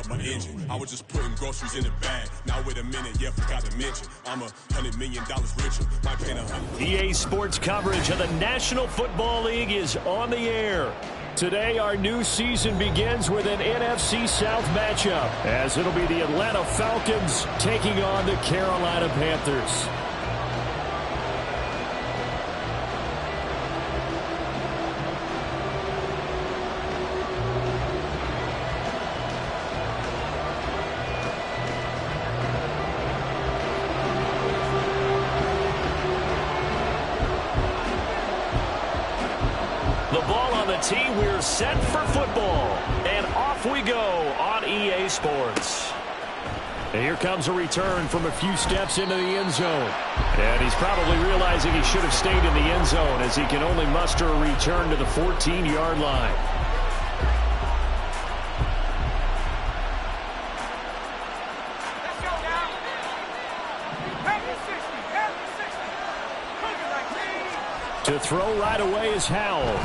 up my engine. I was just putting groceries in the bag. Now wait a minute, yeah, forgot to mention I'm $100 million richer. Might pay EA Sports coverage of the National Football League is on the air. Today, our new season begins with an NFC South matchup, as it'll be the Atlanta Falcons taking on the Carolina Panthers. We're set for football, and off we go on EA Sports. And here comes a return from a few steps into the end zone. And he's probably realizing he should have stayed in the end zone, as he can only muster a return to the 14-yard line. To throw right away is Howell.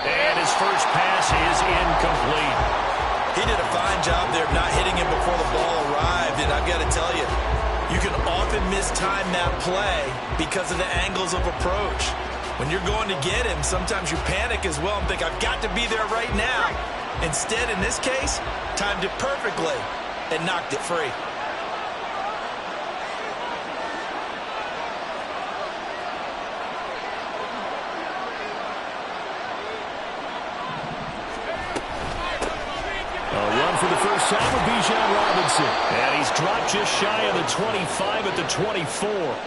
And his first pass is incomplete. He did a fine job there of not hitting him before the ball arrived. And I've got to tell you, you can often mistime that play because of the angles of approach. When you're going to get him, sometimes you panic as well and think, I've got to be there right now. Instead, in this case, timed it perfectly and knocked it free. For the first time with Bijan Robinson. And he's dropped just shy of the 25 at the 24.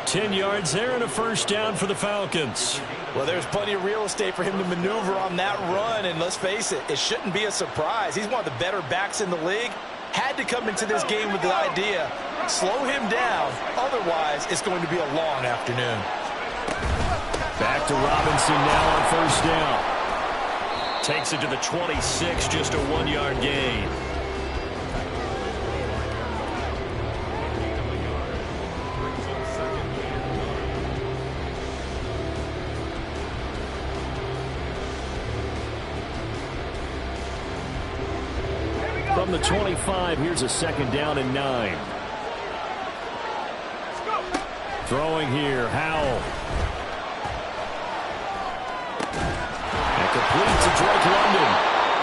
10 yards there and a first down for the Falcons. Well, there's plenty of real estate for him to maneuver on that run. And let's face it, it shouldn't be a surprise. He's one of the better backs in the league. Had to come into this game with the idea, slow him down. Otherwise, it's going to be a long afternoon. Back to Robinson now on first down. Takes it to the 26, just a 1-yard gain. From the 25, here's a second down and 9. Throwing here, Howell. Complete to Drake London.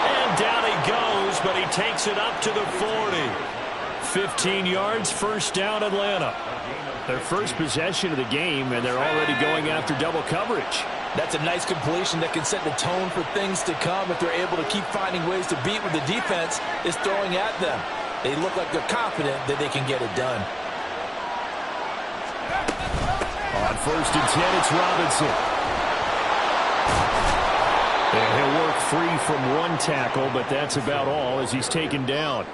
And down he goes, but he takes it up to the 40. 15 yards, first down Atlanta. Their first possession of the game, and they're already going after double coverage. That's a nice completion that can set the tone for things to come if they're able to keep finding ways to beat what the defense is throwing at them. They look like they're confident that they can get it done. On first and 10, it's Robinson. And he'll work free from one tackle, but that's about all as he's taken down.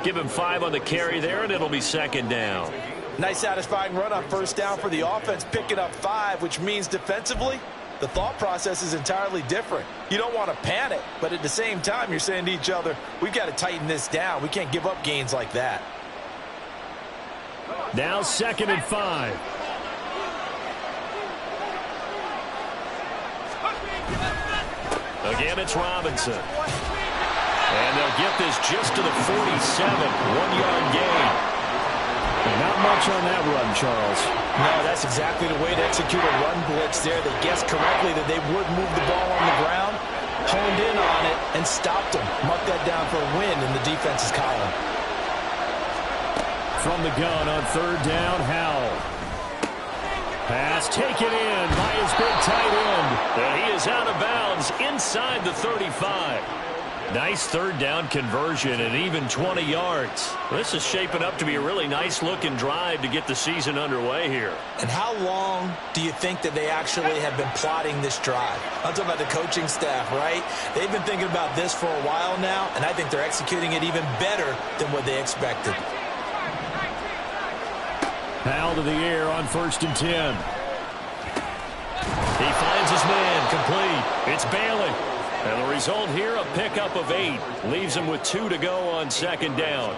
Give him 5 on the carry there, and it'll be second down. Nice satisfying run on first down for the offense, picking up 5, which means defensively, the thought process is entirely different. You don't want to panic, but at the same time, you're saying to each other, we've got to tighten this down. We can't give up gains like that. Now second and 5. Again, it's Robinson. And they'll get this just to the 47, 1-yard gain. And not much on that run, Charles. No, that's exactly the way to execute a run blitz there. They guessed correctly that they would move the ball on the ground, honed in on it, and stopped them. Mark that down for a win in the defense's column. From the gun on third down, Howell. Pass taken in by his big tight end. And he is out of bounds inside the 35. Nice third down conversion and even 20 yards. This is shaping up to be a really nice-looking drive to get the season underway here. And how long do you think that they actually have been plotting this drive? I'm talking about the coaching staff, right? They've been thinking about this for a while now, and I think they're executing it even better than what they expected. Howell to the air on first and 10. He finds his man, complete. It's Bailey. And the result here, a pickup of 8. Leaves him with 2 to go on second down.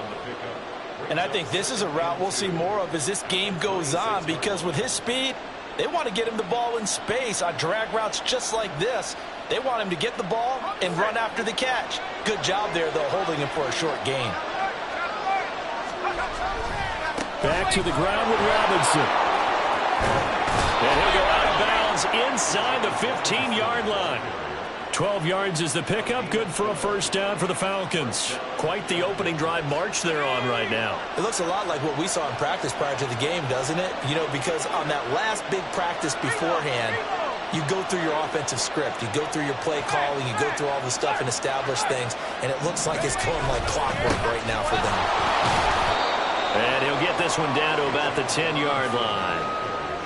And I think this is a route we'll see more of as this game goes on, because with his speed, they want to get him the ball in space on drag routes just like this. They want him to get the ball and run after the catch. Good job there, though, holding him for a short gain. Back to the ground with Robinson. And he'll go out of bounds inside the 15-yard line. 12 yards is the pickup. Good for a first down for the Falcons. Quite the opening drive march they're on right now. It looks a lot like what we saw in practice prior to the game, doesn't it? You know, because on that last big practice beforehand, you go through your offensive script. You go through your play calling. You go through all the stuff and establish things. And it looks like it's going like clockwork right now for them. And he'll get this one down to about the 10-yard line.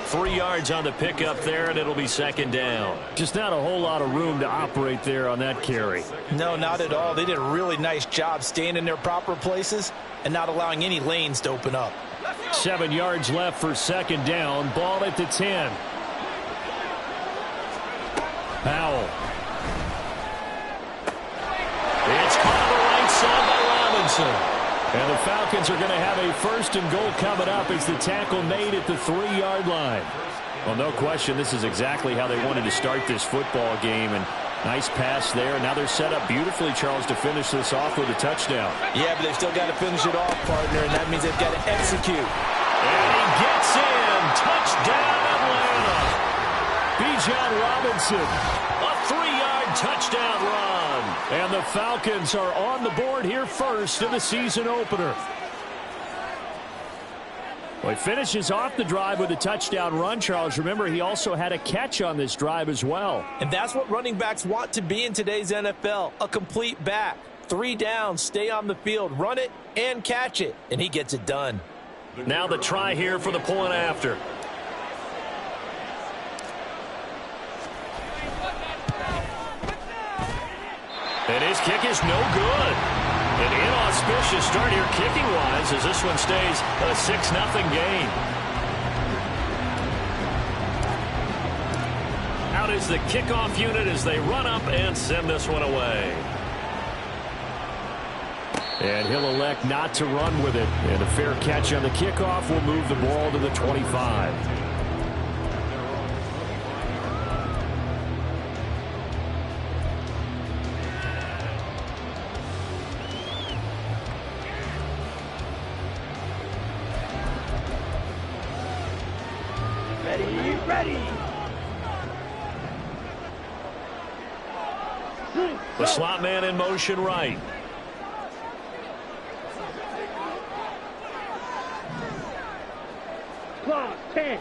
3 yards on the pickup there, and it'll be second down. Just not a whole lot of room to operate there on that carry. No, not at all. They did a really nice job staying in their proper places and not allowing any lanes to open up. 7 yards left for second down. Ball at the 10. Powell. It's caught on the right side by Robinson. And the Falcons are going to have a first and goal coming up as the tackle made at the 3-yard line. Well, no question, this is exactly how they wanted to start this football game. And nice pass there. Now they're set up beautifully, Charles, to finish this off with a touchdown. Yeah, but they've still got to finish it off, partner, and that means they've got to execute. And he gets in. Touchdown, Atlanta. Bijan Robinson. A 3-yard touchdown run. And the Falcons are on the board here first in the season opener. Well, he finishes off the drive with a touchdown run, Charles. Remember, he also had a catch on this drive as well. And that's what running backs want to be in today's NFL, a complete back. 3 downs, stay on the field, run it, and catch it. And he gets it done. Now the try here for the point after. And his kick is no good. An inauspicious start here kicking-wise as this one stays a 6-0 game. Out is the kickoff unit as they run up and send this one away. And he'll elect not to run with it. And a fair catch on the kickoff will move the ball to the 25. The slot man in motion right. Clock, 10.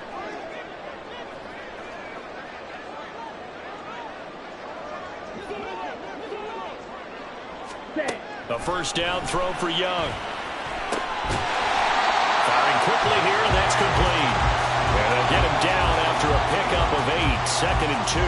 A first down throw for Young. Firing quickly here, and that's complete. And they'll get him down after a pickup of 8, second and 2.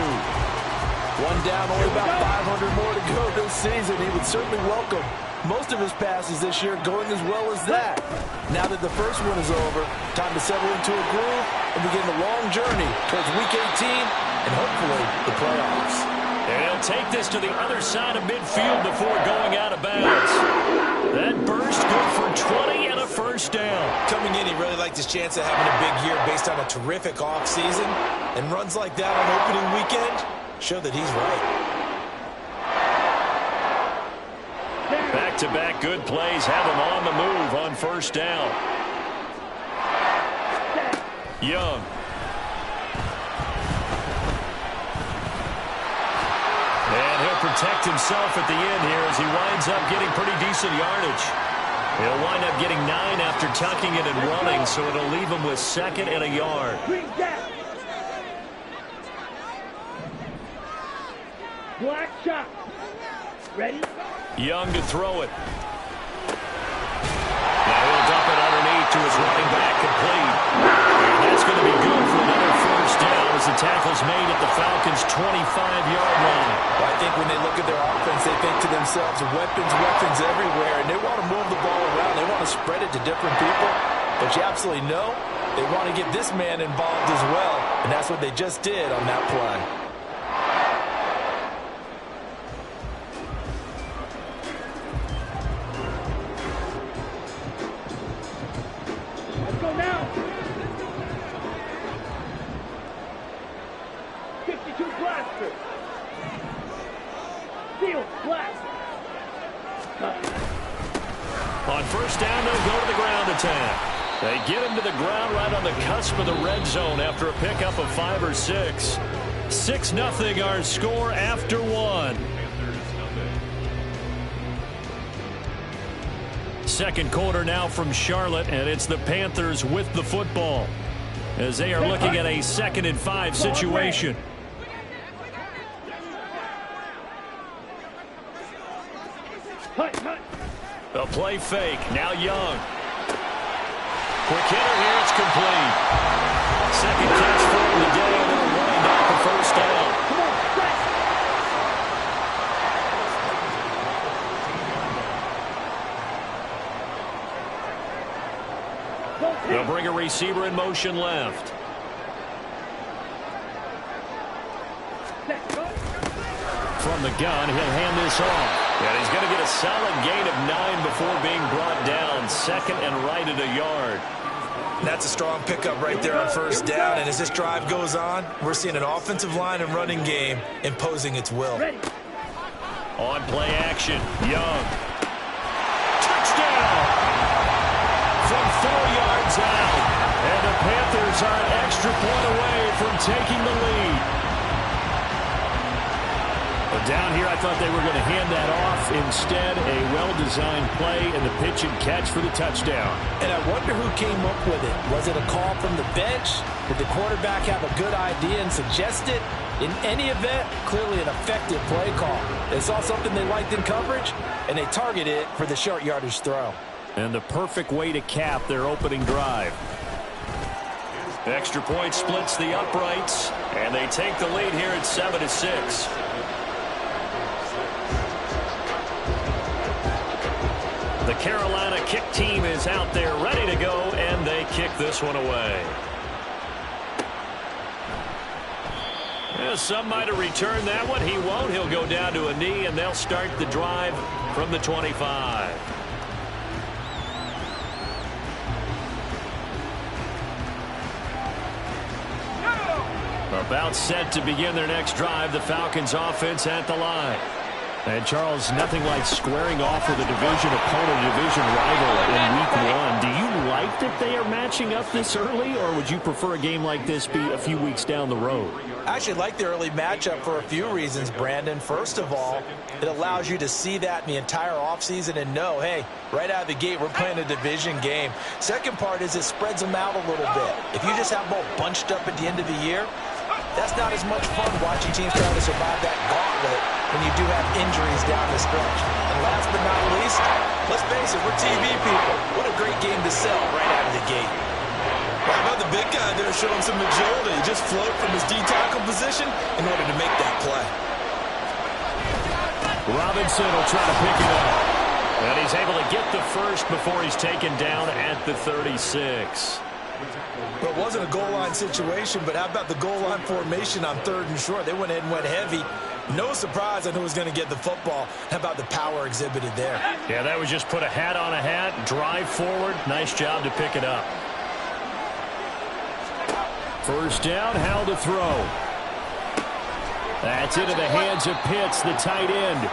1 down, only about 500 more to go this season. He would certainly welcome most of his passes this year going as well as that. Now that the first one is over, time to settle into a groove and begin the long journey towards Week 18 and hopefully the playoffs. And he'll take this to the other side of midfield before going out of bounds. That burst good for 20 and a first down. Coming in, he really liked his chance of having a big year based on a terrific offseason. And runs like that on opening weekend show that he's right. Back-to-back good plays have him on the move on first down. Young. And he'll protect himself at the end here as he winds up getting pretty decent yardage. He'll wind up getting 9 after tucking it and running, so it'll leave him with 2nd and a yard. Black shot. Ready? Young to throw it. Now he'll dump it underneath to his running back, complete. And that's going to be good for another first down as the tackle's made at the Falcons' 25-yard line. Well, I think when they look at their offense, they think to themselves, weapons everywhere, and they want to move the ball around. They want to spread it to different people. But you absolutely know they want to get this man involved as well, and that's what they just did on that play. On first down, they'll go to the ground attack. They get him to the ground right on the cusp of the red zone after a pickup of 5 or 6. 6-0 our score after 1. Second quarter now from Charlotte, and it's the Panthers with the football as they are looking at a 2nd and 5 situation. A play fake. Now Young. Quick hitter here. It's complete. Second catch for the day, and it'll wind up the first down. They'll bring a receiver in motion left. From the gun, he'll hand this off. And he's going to get a solid gain of 9 before being brought down. 2nd and right at a yard. That's a strong pickup right there on first down. And as this drive goes on, we're seeing an offensive line and running game imposing its will. On play action, Young. Touchdown! From 4 yards out. And the Panthers are an extra point away from taking the lead. But down here, I thought they were going to hand that off. Instead, a well-designed play and the pitch and catch for the touchdown. And I wonder who came up with it. Was it a call from the bench? Did the quarterback have a good idea and suggest it? In any event, clearly an effective play call. They saw something they liked in coverage, and they targeted it for the short yardage throw. And the perfect way to cap their opening drive. Extra point splits the uprights, and they take the lead here at 7-6. The Carolina kick team is out there ready to go, and they kick this one away. Yeah, some might have returned that one. He won't. He'll go down to a knee, and they'll start the drive from the 25. About set to begin their next drive. The Falcons offense at the line. And, Charles, nothing like squaring off with a division opponent, a division rival in Week 1. Do you like that they are matching up this early, or would you prefer a game like this be a few weeks down the road? I actually like the early matchup for a few reasons, Brandon. First of all, it allows you to see that in the entire offseason and know, hey, right out of the gate, we're playing a division game. Second part is it spreads them out a little bit. If you just have them all bunched up at the end of the year, that's not as much fun watching teams try to survive that gauntlet when you do have injuries down the stretch. And last but not least, let's face it, we're TV people. What a great game to sell right out of the gate. How about the big guy there showing some agility? Just float from his D-tackle position in order to make that play. Robinson will try to pick it up. And he's able to get the first before he's taken down at the 36. Well, it wasn't a goal line situation, but how about the goal line formation on 3rd and short? They went ahead and went heavy. No surprise on who was going to get the football. How about the power exhibited there? Yeah, that was just put a hat on a hat, drive forward. Nice job to pick it up. First down, Howell to throw. That's into the hands of Pitts, the tight end.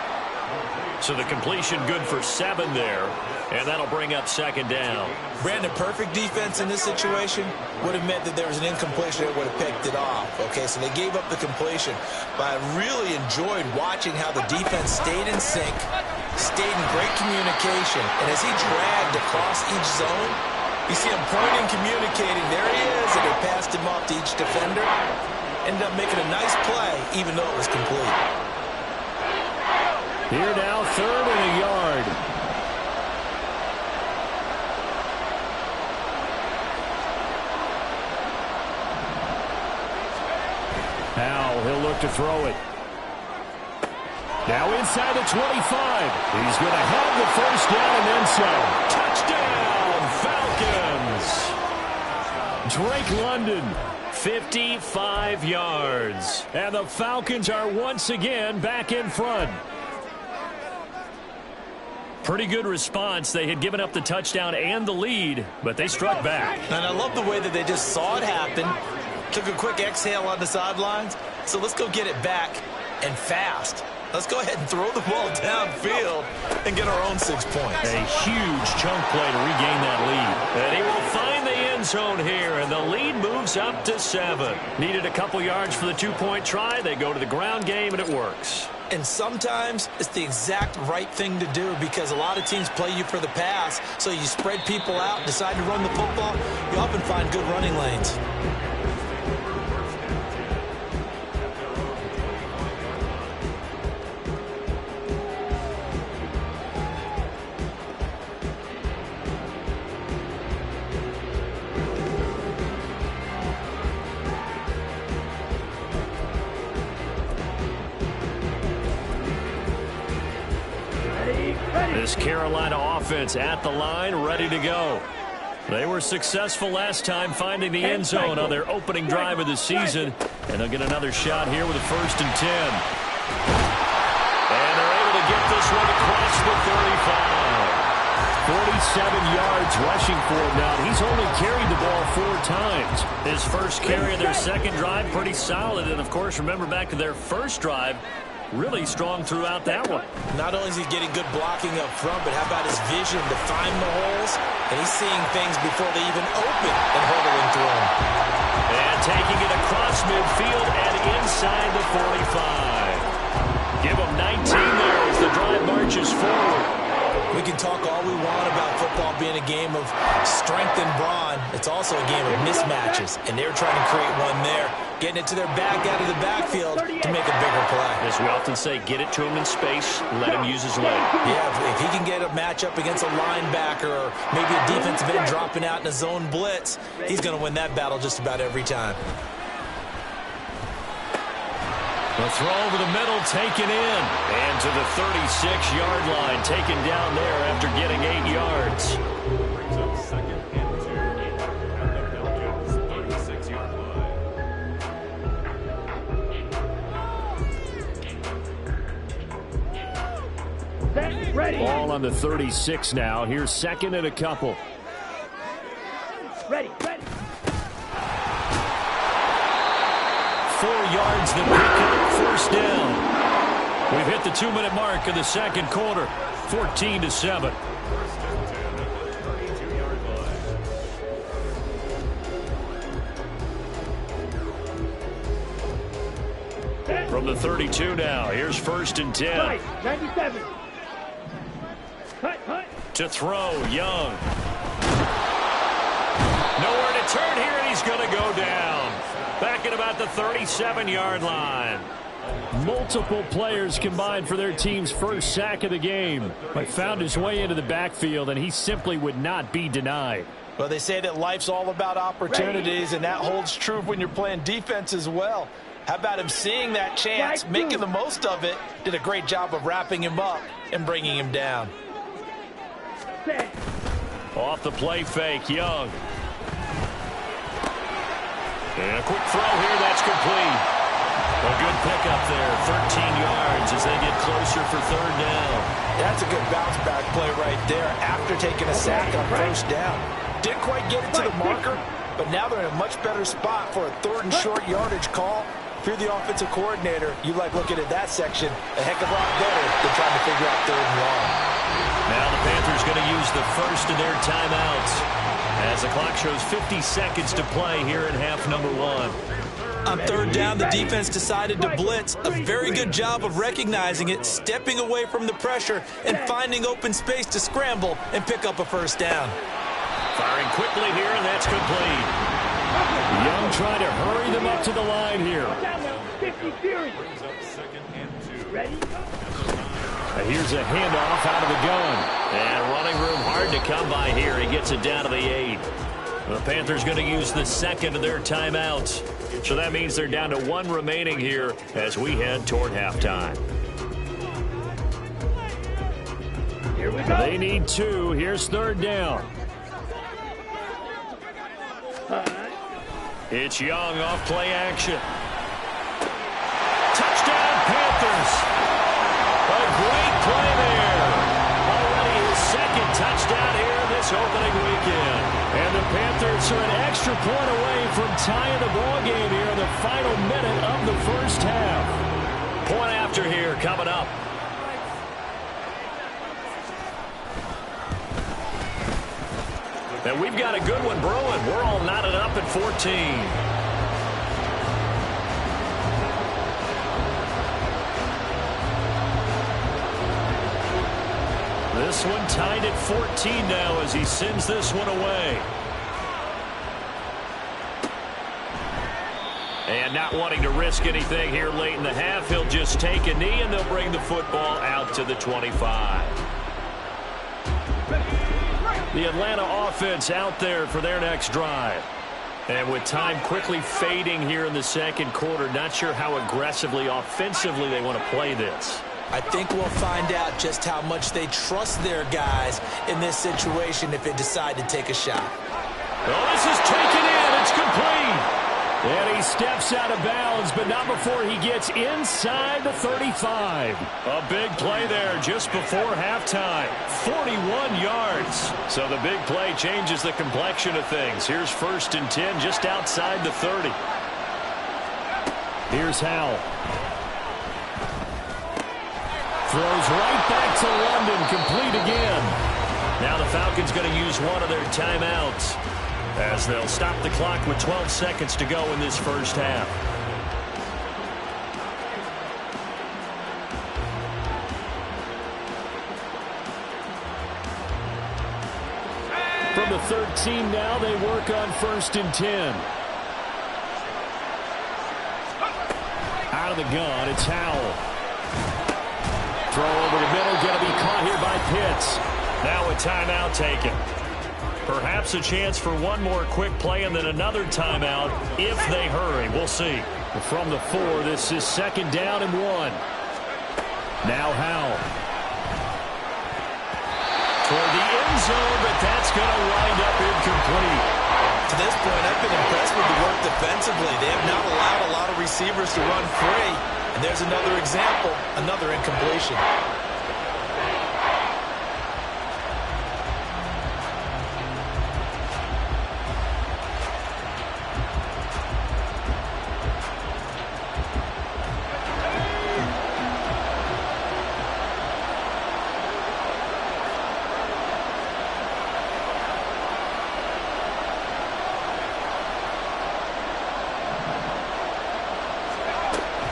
So the completion good for 7 there, and that'll bring up 2nd down. Brandon, perfect defense in this situation would have meant that there was an incompletion that would have picked it off. Okay, so they gave up the completion. But I really enjoyed watching how the defense stayed in sync, stayed in great communication, and as he dragged across each zone, you see him pointing, communicating. There he is, and they passed him off to each defender. Ended up making a nice play, even though it was complete. Here now, 3rd and a yard. Howell, he'll look to throw it. Now inside the 25. He's going to have the first down and then some. Touchdown, Falcons. Drake London, 55 yards. And the Falcons are once again back in front. Pretty good response. They had given up the touchdown and the lead, but they struck back. And I love the way that they just saw it happen, took a quick exhale on the sidelines. So let's go get it back and fast. Let's go ahead and throw the ball downfield and get our own 6 points. A huge chunk play to regain that lead. And he will find the end zone here, and the lead moves up to 7. Needed a couple yards for the 2-point try. They go to the ground game, and it works. And sometimes it's the exact right thing to do because a lot of teams play you for the pass, so you spread people out, decide to run the football. You often find good running lanes. This Carolina offense at the line, ready to go. They were successful last time finding the end zone on their opening drive of the season, and they'll get another shot here with a 1st and 10. And they're able to get this one across the 35. 47 yards rushing for him now. He's only carried the ball 4 times. His first carry of their second drive, pretty solid. And, of course, remember back to their first drive, really strong throughout that one. Not only is he getting good blocking up front, but how about his vision to find the holes? And he's seeing things before they even open and hurdling through them. And taking it across midfield and inside the 45. Give him 19 there as the drive marches forward. We can talk all we want about football being a game of strength and brawn. It's also a game of mismatches, and they're trying to create one there, getting it to their back out of the backfield to make a bigger play. As we often say, get it to him in space, let him use his leg. Yeah, if he can get a matchup against a linebacker or maybe a defensive end dropping out in a zone blitz, he's going to win that battle just about every time. The throw over the middle, taken in. And to the 36-yard line, taken down there after getting 8 yards. Brings up 2nd and 2 at the Belgians' 36-yard line. Set, ready. Ball on the 36 now. Here's 2nd and a couple. Ready, ready. 4 yards, the pick-up, 1st down. We've hit the 2-minute mark of the second quarter, 14-7. From the 32 now, here's 1st and 10. 97. Cut. To throw, Young. Nowhere to turn here, and he's going to go down. Back at about the 37-yard line. Multiple players combined for their team's first sack of the game. But found his way into the backfield, and he simply would not be denied. Well, they say that life's all about opportunities, and that holds true when you're playing defense as well. How about him seeing that chance, making the most of it? Did a great job of wrapping him up and bringing him down. Set. Off the play fake, Young. And a quick throw here, that's complete. A good pickup there, 13 yards as they get closer for 3rd down. That's a good bounce-back play right there after taking a sack on 1st down. Didn't quite get it to the marker, but now they're in a much better spot for a 3rd and short yardage call. If you're the offensive coordinator, you like looking at that section a heck of a lot better than trying to figure out 3rd and long. Now the Panthers going to use the first of their timeouts as the clock shows 50 seconds to play here in half number 1. On 3rd down, the defense decided to blitz. A very good job of recognizing it, stepping away from the pressure, and finding open space to scramble and pick up a 1st down. Firing quickly here, and that's complete. Young trying to hurry them up to the line here. 50 series. Brings up 2nd and 2. Ready. And here's a handoff out of the gun. And running room hard to come by here. He gets it down to the 8. The Panthers going to use the second of their timeouts. So that means they're down to 1 remaining here as we head toward halftime. Here we go. They need 2. Here's 3rd down. It's Young off play action. Touchdown Panthers. A great play there. Already his 2nd touchdown here this opening weekend. And the Panthers are an extra point away from tying the ball game here in the final minute of the first half. Point after after here coming up. And we've got a good one brewing. We're all knotted up at 14. This one tied at 14 now as he sends this one away. And not wanting to risk anything here late in the half, he'll just take a knee and they'll bring the football out to the 25. The Atlanta offense out there for their next drive. And with time quickly fading here in the second quarter, not sure how aggressively, offensively they want to play this. I think we'll find out just how much they trust their guys in this situation if they decide to take a shot. Oh, this is taken in. It's complete. And he steps out of bounds, but not before he gets inside the 35. A big play there just before halftime. 41 yards. So the big play changes the complexion of things. Here's 1st and 10 just outside the 30. Here's Howell. Throws right back to London, complete again. Now the Falcons going to use one of their timeouts as they'll stop the clock with 12 seconds to go in this first half. From the 13 now, they work on 1st and 10. Out of the gun, it's Howell. Throw over the middle, going to be caught here by Pitts. Now a timeout taken. Perhaps a chance for one more quick play and then another timeout if they hurry. We'll see. From the 4, this is 2nd down and 1. Now Howell. Toward the end zone, but that's going to wind up incomplete. To this point, I've been impressed with the work defensively. They have not allowed a lot of receivers to run free. And there's another example, another incompletion.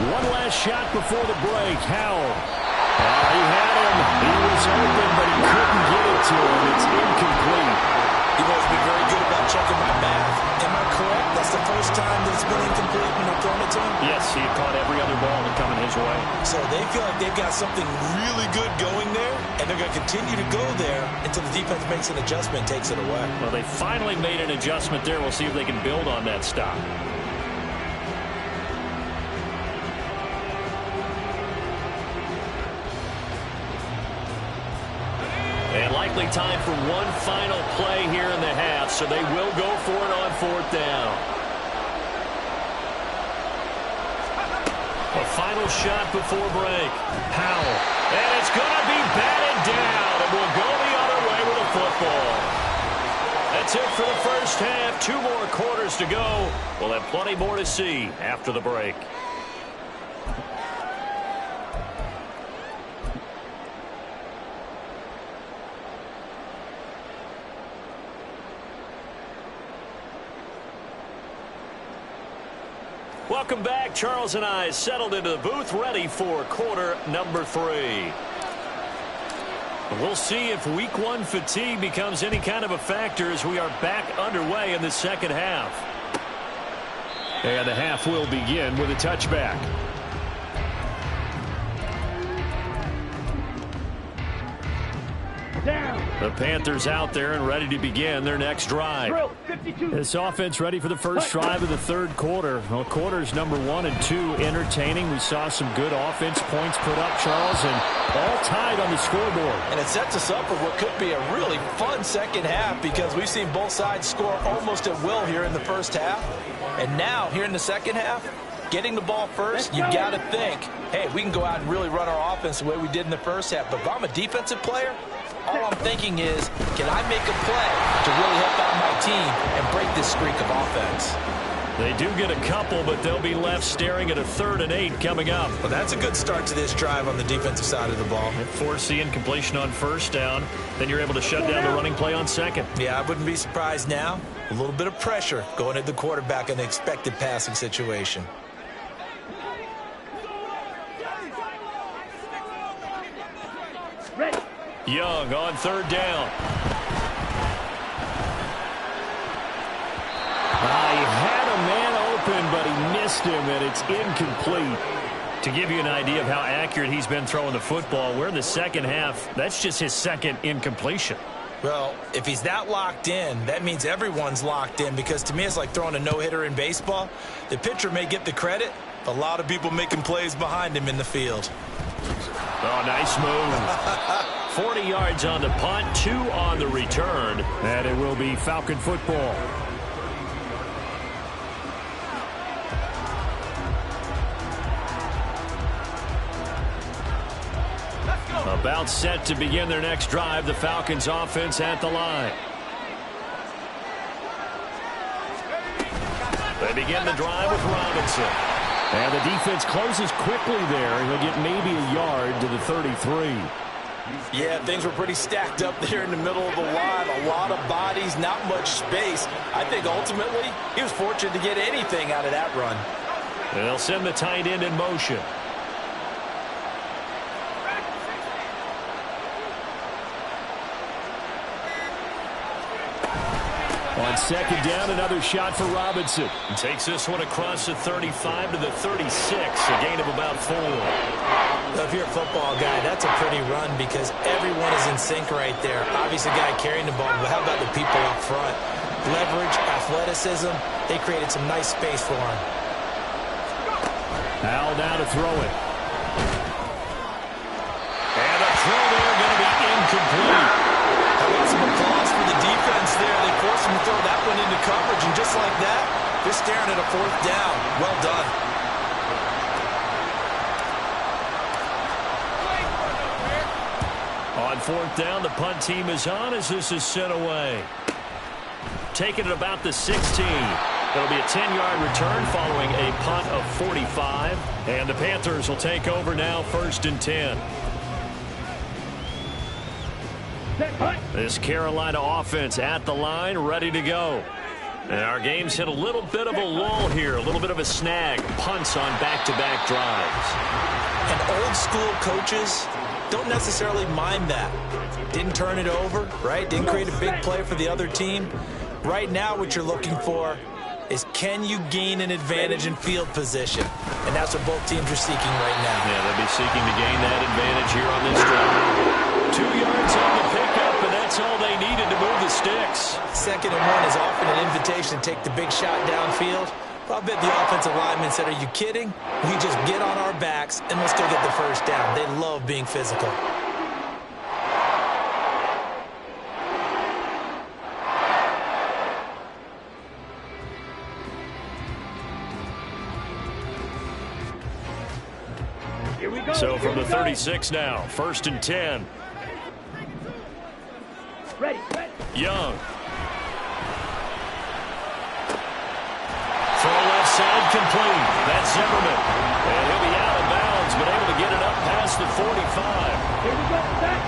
One last shot before the break. Howell. He had him. He was open, but he couldn't get it to him. It's incomplete. You've always been very good about checking my math. Am I correct? That's the first time that it's been incomplete when they've thrown it to him? Yes, he had caught every other ball that coming his way. So they feel like they've got something really good going there, and they're going to continue to go there until the defense makes an adjustment and takes it away. Well, they finally made an adjustment there. We'll see if they can build on that stop. And likely time for one final play here in the half, so they will go for it on 4th down. A final shot before break. Howell. And it's going to be batted down, and we'll go the other way with a football. That's it for the first half. 2 more quarters to go. We'll have plenty more to see after the break. Welcome back. Charles and I settled into the booth, ready for quarter number 3. We'll see if week 1 fatigue becomes any kind of a factor as we are back underway in the second half. And the half will begin with a touchback. Down. The Panthers out there and ready to begin their next drive. Drill, 52. This offense ready for the first drive of the third quarter. Well, quarters number 1 and 2 entertaining. We saw some good offense points put up, Charles, and all tied on the scoreboard. And it sets us up for what could be a really fun second half because we've seen both sides score almost at will here in the first half. And now, here in the second half, getting the ball first, you got to think, hey, we can go out and really run our offense the way we did in the first half. But if I'm a defensive player, all I'm thinking is, can I make a play to really help out my team and break this streak of offense? They do get a couple, but they'll be left staring at a 3rd and 8 coming up. Well, that's a good start to this drive on the defensive side of the ball. Force the incompletion on 1st down. Then you're able to shut down the running play on 2nd. Yeah, I wouldn't be surprised now. A little bit of pressure going at the quarterback in an expected passing situation. Ready. Young on 3rd down. He had a man open, but he missed him, and it's incomplete. To give you an idea of how accurate he's been throwing the football, we're in the 2nd half. That's just his 2nd incompletion. Well, if he's that locked in, that means everyone's locked in, because to me it's like throwing a no-hitter in baseball. The pitcher may get the credit, but a lot of people making plays behind him in the field. Oh, nice move. 40 yards on the punt, 2 on the return, and it will be Falcon football. About set to begin their next drive, the Falcons offense at the line. They begin the drive with Robinson. And the defense closes quickly there. He'll get maybe a yard to the 33. Yeah, things were pretty stacked up there in the middle of the line. A lot of bodies, not much space. I think ultimately he was fortunate to get anything out of that run. They'll send the tight end in motion. On 2nd down, another shot for Robinson. He takes this one across the 35 to the 36, a gain of about 4. Now, if you're a football guy, that's a pretty run because everyone is in sync right there. Obviously, the guy carrying the ball, but how about the people up front? Leverage, athleticism, they created some nice space for him. Howell now to throw it. And a throw there going to be incomplete. How about some applause for the defense there? They forced him to throw that one into coverage, and just like that, they're staring at a 4th down. Well done. On 4th down, the punt team is on as this is sent away. Taking it about the 16. It'll be a 10-yard return following a punt of 45. And the Panthers will take over now, 1st and 10. This Carolina offense at the line, ready to go. And our game's hit a little bit of a lull here, a little bit of a snag. Punts on back-to-back drives. And old-school coaches don't necessarily mind that. Didn't turn it over, right? Didn't create a big play for the other team. Right now what you're looking for is, can you gain an advantage in field position? And that's what both teams are seeking right now. Yeah, they'll be seeking to gain that advantage here on this drive. 2 yards on the pickup, and that's all they needed to move the sticks. 2nd and 1 is often an invitation to take the big shot downfield. I bet the offensive lineman said, are you kidding? We just get on our backs and let's go get the 1st down. They love being physical. Here we go. So from the 36 now, 1st and 10. Ready. Young. Throw left side complete. That's Zimmerman. And he'll be out of bounds, but able to get it up past the 45. Here we go. Back.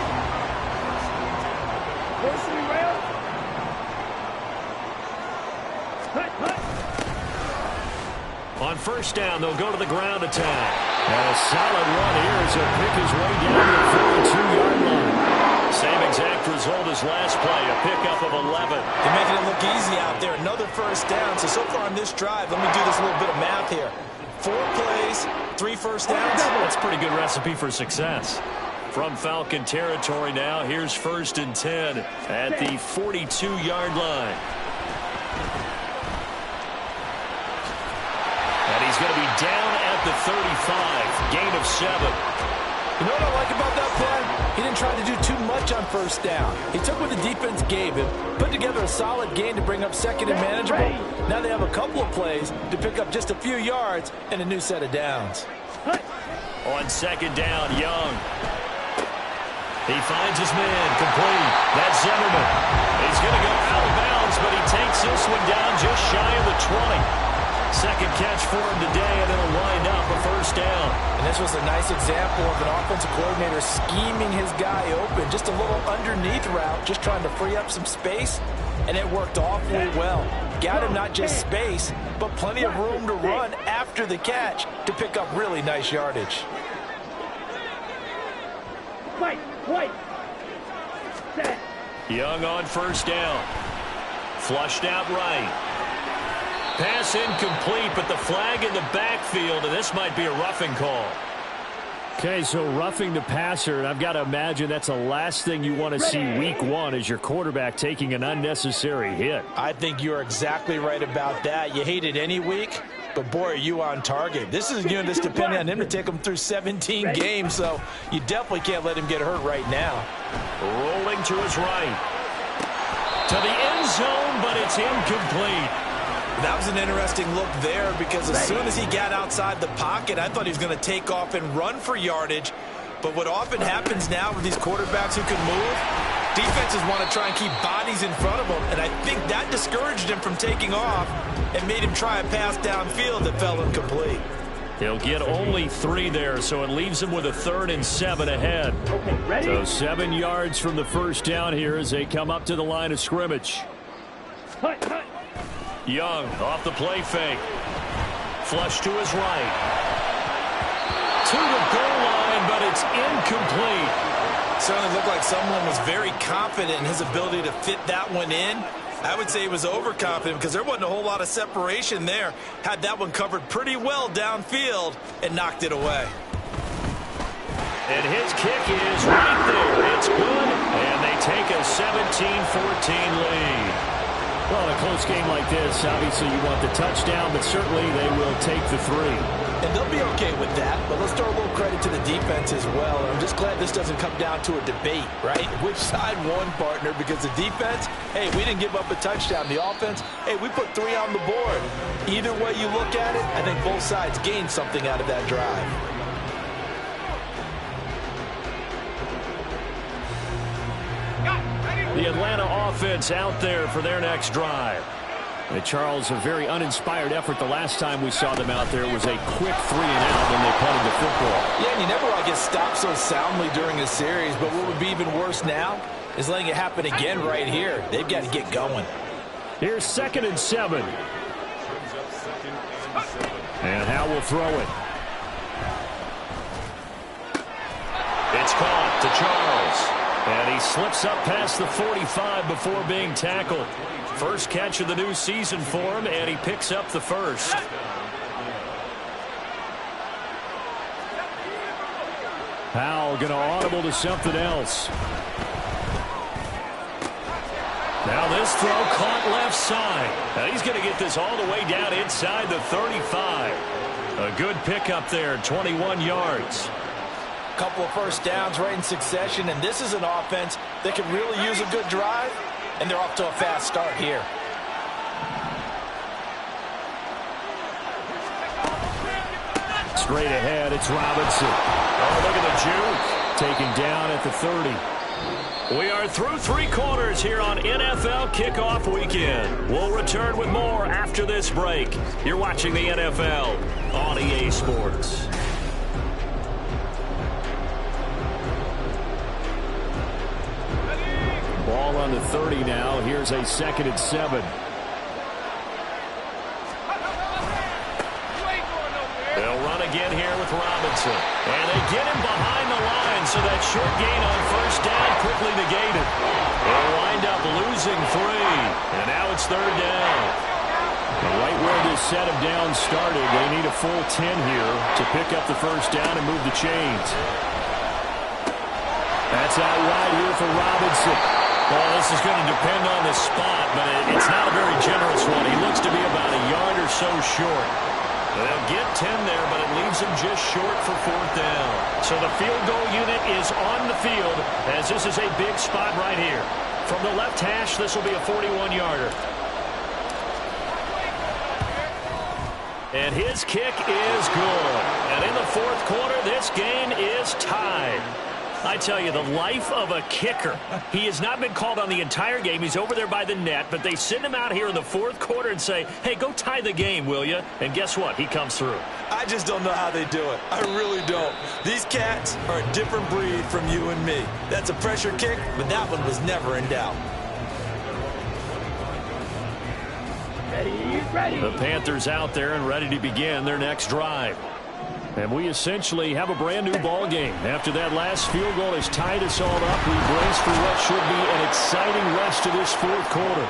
Forcing rail. Cut. On 1st down, they'll go to the ground attack. And a solid run here as he'll pick his way down to the 42-yard line. Same exact result as last play, a pickup of 11. They're making it look easy out there. Another 1st down. So far on this drive, let me do this little bit of math here. 4 plays, 3 first downs. That's a pretty good recipe for success. From Falcon territory now, here's 1st and 10 at the 42-yard line. And he's going to be down at the 35, gain of 7. You know what I like about that play? He didn't try to do too much on 1st down. He took what the defense gave him, put together a solid gain to bring up 2nd and manageable. Now they have a couple of plays to pick up just a few yards and a new set of downs. On 2nd down, Young. He finds his man, complete. That's Zimmerman. He's going to go out of bounds, but he takes this one down just shy of the 20. second catch for him today, and it'll wind up a first down. And this was a nice example of an offensive coordinator scheming his guy open. Just a little underneath route, just trying to free up some space, and it worked awfully well. Got him not just space, but plenty of room to run after the catch to pick up really nice yardage. Wait. Set. Young on first down. Flushed out right. Pass incomplete, but the flag in the backfield, and this might be a roughing call. Okay, so roughing the passer, and I've got to imagine that's the last thing you want to see week one as your quarterback taking an unnecessary hit. I think you're exactly right about that. You hate it any week, but boy, are you on target. This is a unit that's depending on him to take him through 17 games, so you definitely can't let him get hurt right now. Rolling to his right. To the end zone, but it's incomplete. That was an interesting look there because as soon as he got outside the pocket, I thought he was going to take off and run for yardage. But what often happens now with these quarterbacks who can move, defenses want to try and keep bodies in front of them, and I think that discouraged him from taking off and made him try a pass downfield that fell incomplete. He'll get only 3 there, so it leaves him with a 3rd and 7 ahead. Okay, ready? So 7 yards from the first down here as they come up to the line of scrimmage. Hut. Young off the play fake. Flush to his right. To the goal line, but it's incomplete. Certainly looked like someone was very confident in his ability to fit that one in. I would say he was overconfident because there wasn't a whole lot of separation there. Had that one covered pretty well downfield and knocked it away. And his kick is right there. It's good, and they take a 17-14 lead. Well, in a close game like this, obviously you want the touchdown, but certainly they will take the 3. And they'll be okay with that, but let's throw a little credit to the defense as well. And I'm just glad this doesn't come down to a debate, right? Which side won, partner? Because the defense, hey, we didn't give up a touchdown. The offense, hey, we put 3 on the board. Either way you look at it, I think both sides gained something out of that drive. The Atlanta offense out there for their next drive. And Charles, a very uninspired effort the last time we saw them out there. It was a quick 3-and-out when they punted the football. Yeah, and you never want to get stopped so soundly during a series, but what would be even worse now is letting it happen again right here. They've got to get going. Here's 2nd and 7. And Howe will throw it. It's caught to Charles. And he slips up past the 45 before being tackled. First catch of the new season for him, and he picks up the first. Powell going to audible to something else. Now this throw caught left side. Now he's going to get this all the way down inside the 35. A good pickup there, 21 yards. Couple of first downs right in succession, and this is an offense that can really use a good drive, and they're off to a fast start here. Straight ahead, it's Robinson. Oh, look at the juke. Taken down at the 30. We are through 3 quarters here on NFL Kickoff Weekend. We'll return with more after this break. You're watching the NFL on EA Sports. Ball on the 30 now. Here's a 2nd and 7. They'll run again here with Robinson. And they get him behind the line, so that short gain on first down quickly negated. They'll wind up losing 3. And now it's 3rd down. Right where this set of downs started, they need a full 10 here to pick up the first down and move the chains. That's out wide here for Robinson. Well, this is going to depend on the spot, but it's not a very generous one. He looks to be about a yard or so short. They'll get 10 there, but it leaves him just short for 4th down. So the field goal unit is on the field, as this is a big spot right here. From the left hash, this will be a 41-yarder. And his kick is good. And in the 4th quarter, this game is tied. I tell you, the life of a kicker. He has not been called on the entire game. He's over there by the net, but they send him out here in the fourth quarter and say, hey, go tie the game, will you? And guess what? He comes through. I just don't know how they do it. I really don't. These cats are a different breed from you and me. That's a pressure kick, but that one was never in doubt. Ready. The Panthers out there and ready to begin their next drive. And we essentially have a brand new ball game. After that last field goal has tied us all up, we brace for what should be an exciting rest of this fourth quarter.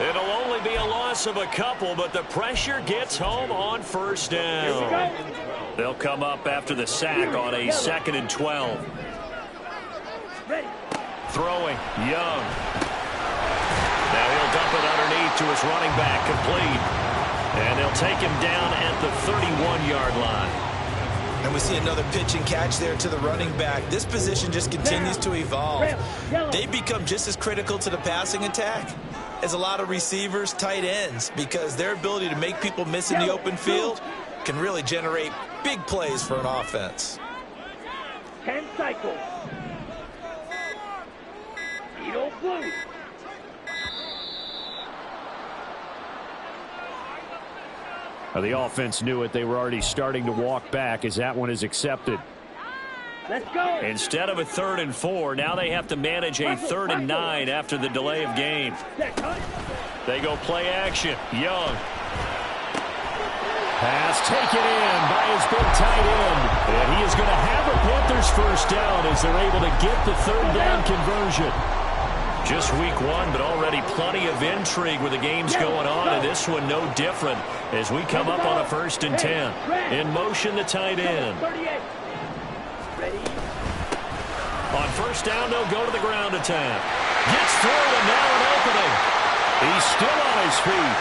It'll only be a loss of a couple, but the pressure gets home on first down. They'll come up after the sack on a 2nd and 12. Ready. Throwing, Young. Now he'll dump it underneath to his running back, complete. And they'll take him down at the 31-yard line. And we see another pitch and catch there to the running back. This position just continues to evolve. They become just as critical to the passing attack as a lot of receivers, tight ends, because their ability to make people miss in the open field can really generate big plays for an offense. 10 cycles. Edo Blue. The offense knew it. They were already starting to walk back as that one is accepted. Let's go. Instead of a 3rd and 4, now they have to manage a 3rd and 9 after the delay of game. They go play action. Young. Pass taken in by his big tight end. And he is going to have a Panthers first down as they're able to get the 3rd down conversion. Just week 1, but already plenty of intrigue with the games going on, and this one no different as we come up on a 1st and 10. In motion, the tight end. On first down, they'll go to the ground attack. Gets through, and now an opening. He's still on his feet.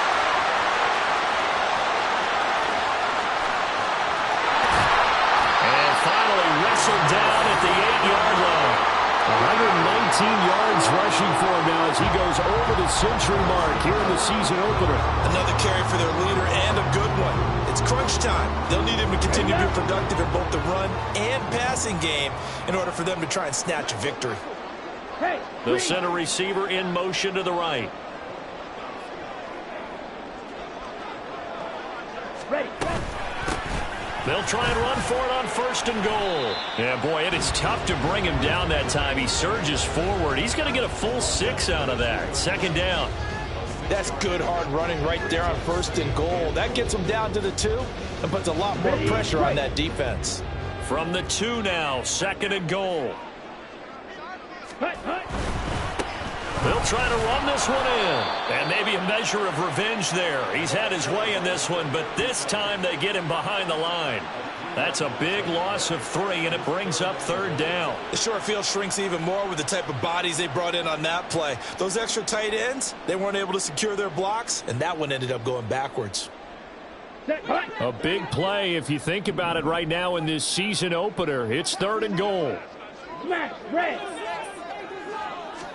And finally wrestled down at the 8-yard line. 119 yards rushing for him now as he goes over the century mark here in the season opener. Another carry for their leader and a good one. It's crunch time. They'll need him to continue to be productive in both the run and passing game in order for them to try and snatch a victory. They'll send a receiver in motion to the right. Ready. They'll try and run for it on 1st and goal. Yeah, boy, it is tough to bring him down that time. He surges forward. He's going to get a full 6 out of that. 2nd down. That's good hard running right there on 1st and goal. That gets them down to the 2 and puts a lot more pressure on that defense. From the 2 now, 2nd and goal. They'll try to run this one in. And maybe a measure of revenge there. He's had his way in this one, but this time they get him behind the line. That's a big loss of 3, and it brings up 3rd down. The short field shrinks even more with the type of bodies they brought in on that play. Those extra tight ends, they weren't able to secure their blocks, and that one ended up going backwards. A big play if you think about it right now in this season opener. It's 3rd and goal. Smash. Red.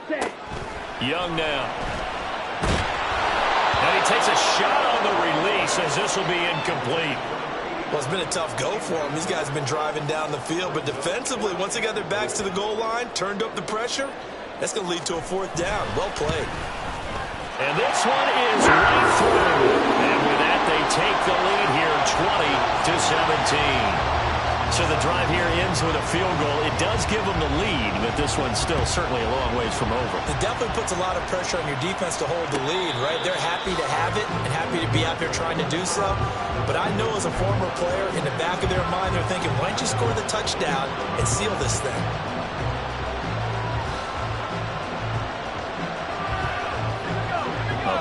Set. Young now. And he takes a shot on the release as this will be incomplete. Well, it's been a tough go for them. These guys have been driving down the field, but defensively, once they got their backs to the goal line, turned up the pressure, that's going to lead to a 4th down. Well played. And this one is right through. And with that, they take the lead here 20-17. So the drive here ends with a field goal. It does give them the lead, but this one's still certainly a long ways from over. It definitely puts a lot of pressure on your defense to hold the lead, right? They're happy to have it and happy to be out there trying to do so. But I know as a former player, in the back of their mind, they're thinking, why don't you score the touchdown and seal this thing?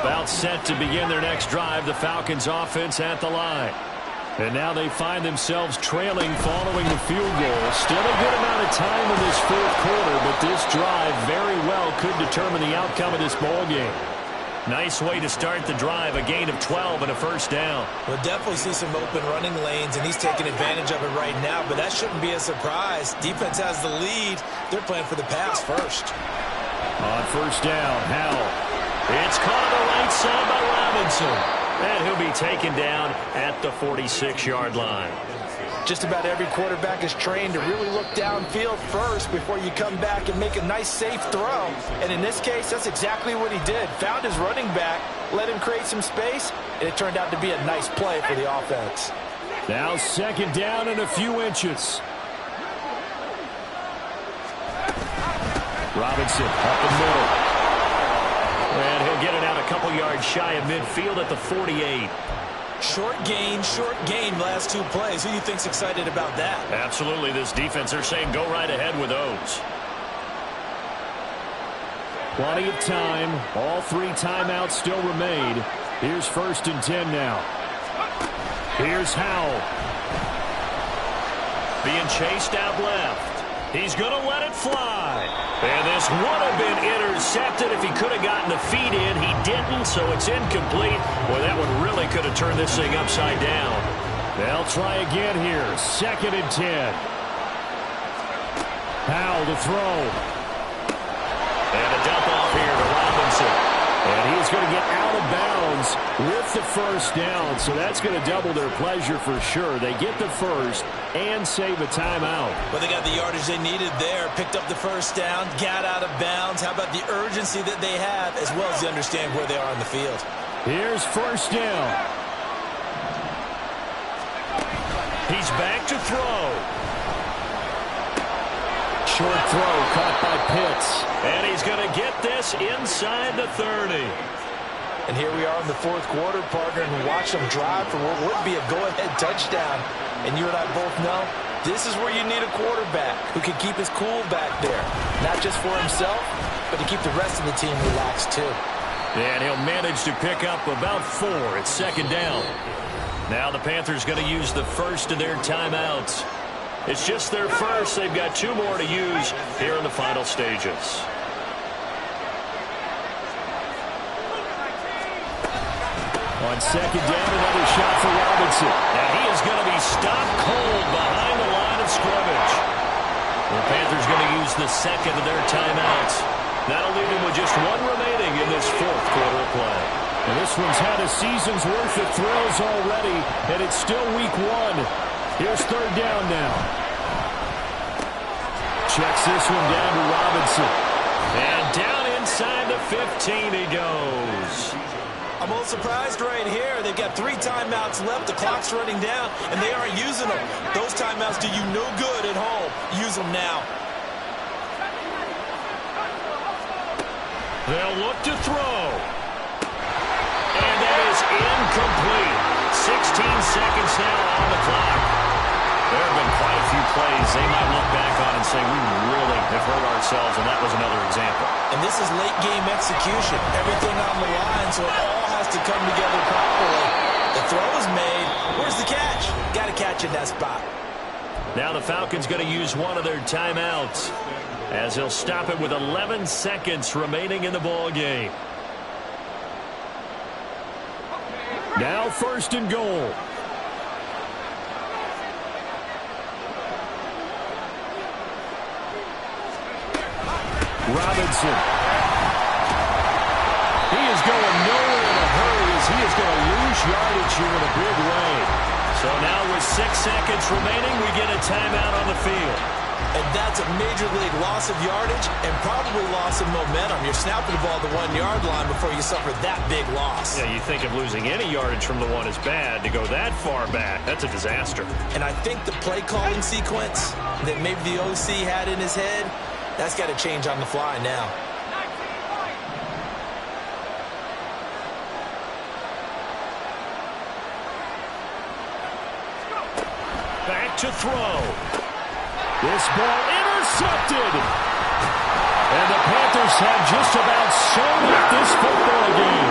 About set to begin their next drive, the Falcons offense at the line. And now they find themselves trailing following the field goal. Still a good amount of time in this fourth quarter, but this drive very well could determine the outcome of this ball game. Nice way to start the drive, a gain of 12 and a 1st down. We'll definitely see some open running lanes, and he's taking advantage of it right now, but that shouldn't be a surprise. Defense has the lead. They're playing for the pass first. On 1st down, Howell. It's caught on the right side by Robinson. And he'll be taken down at the 46-yard line. Just about every quarterback is trained to really look downfield first before you come back and make a nice, safe throw. And in this case, that's exactly what he did. Found his running back, let him create some space, and it turned out to be a nice play for the offense. Now 2nd down and a few inches. Robinson up the middle. And he'll get it out a couple yards shy of midfield at the 48. Short gain, last 2 plays. Who do you think's excited about that? Absolutely. This defense, they're saying go right ahead with those. Plenty of time. All 3 timeouts still remain. Here's 1st and 10 now. Here's Howell. Being chased out left. He's going to let it fly. And this would have been intercepted if he could have gotten the feet in. He didn't, so it's incomplete. Boy, that one really could have turned this thing upside down. They'll try again here. 2nd and 10. Howell to throw. And a dump off here to Robinson. And he's going to get out of bounds with the 1st down. So that's going to double their pleasure for sure. They get the 1st and save a timeout. Well, they got the yardage they needed there. Picked up the 1st down, got out of bounds. How about the urgency that they have, as well as they understand where they are on the field? Here's 1st down. He's back to throw. Short throw caught by Pitts. And he's going to get this inside the 30. And here we are in the 4th quarter, partner, and watch them drive for what would be a go-ahead touchdown. And you and I both know this is where you need a quarterback who can keep his cool back there. Not just for himself, but to keep the rest of the team relaxed too. And he'll manage to pick up about 4 at 2nd down. Now the Panthers going to use the 1st of their timeouts. It's just their 1st. They've got 2 more to use here in the final stages. On 2nd down, another shot for Robinson. And he is going to be stopped cold behind the line of scrimmage. The Panthers going to use the 2nd of their timeouts. That'll leave them with just 1 remaining in this 4th quarter of play. And this one's had a season's worth of throws already, and it's still week 1. Here's 3rd down now. Checks this one down to Robinson. And down inside the 15 he goes. I'm a little surprised right here. They've got 3 timeouts left. The clock's running down, and they aren't using them. Those timeouts do you no good at home. Use them now. They'll look to throw. And that is incomplete. 16 seconds now on the clock. There have been quite a few plays they might look back on and say, we really have hurt ourselves, and that was another example. And this is late game execution. Everything on the line, so it all has to come together properly. The throw is made. Where's the catch? Got to catch in that spot. Now the Falcons going to use 1 of their timeouts as he'll stop it with 11 seconds remaining in the ball game. Now 1st and goal. Robinson. He is going nowhere in a hurry as he is going to lose yardage here in a big way. So now with 6 seconds remaining, we get a timeout on the field. And that's a major league loss of yardage and probably loss of momentum. You're snapping the ball at the 1-yard line before you suffer that big loss. Yeah, you think of losing any yardage from the 1 is bad. To go that far back, that's a disaster. And I think the play calling sequence that maybe the OC had in his head, that's got to change on the fly now. Back to throw. This ball intercepted. And the Panthers have just about sewn up this football game.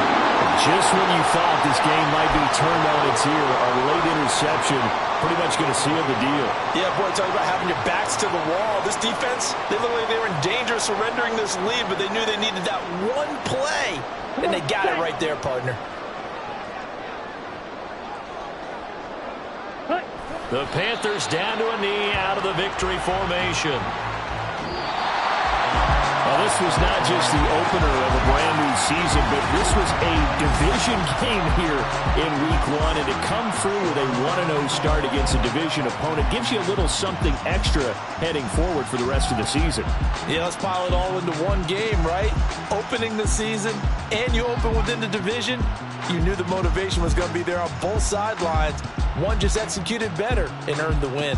Just when you thought this game might be turned on its ear, a late interception pretty much going to seal the deal. Yeah, boy, talk about having your backs to the wall. This defense, they look like they were in danger of surrendering this lead, but they knew they needed that one play, and they got it right there, partner. The Panthers down to a knee out of the victory formation. Well, this was not just the opener of a brand new season, but this was a division game here in Week 1. And to come through with a 1-0 start against a division opponent gives you a little something extra heading forward for the rest of the season. Yeah, let's pile it all into one game, right? Opening the season, and you open within the division. You knew the motivation was going to be there on both sidelines. One just executed better and earned the win.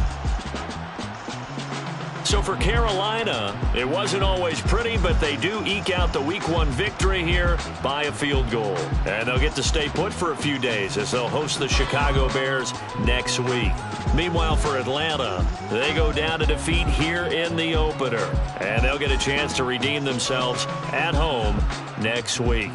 So for Carolina, it wasn't always pretty, but they do eke out the Week 1 victory here by a field goal. And they'll get to stay put for a few days as they'll host the Chicago Bears next week. Meanwhile, for Atlanta, they go down to defeat here in the opener. And they'll get a chance to redeem themselves at home next week.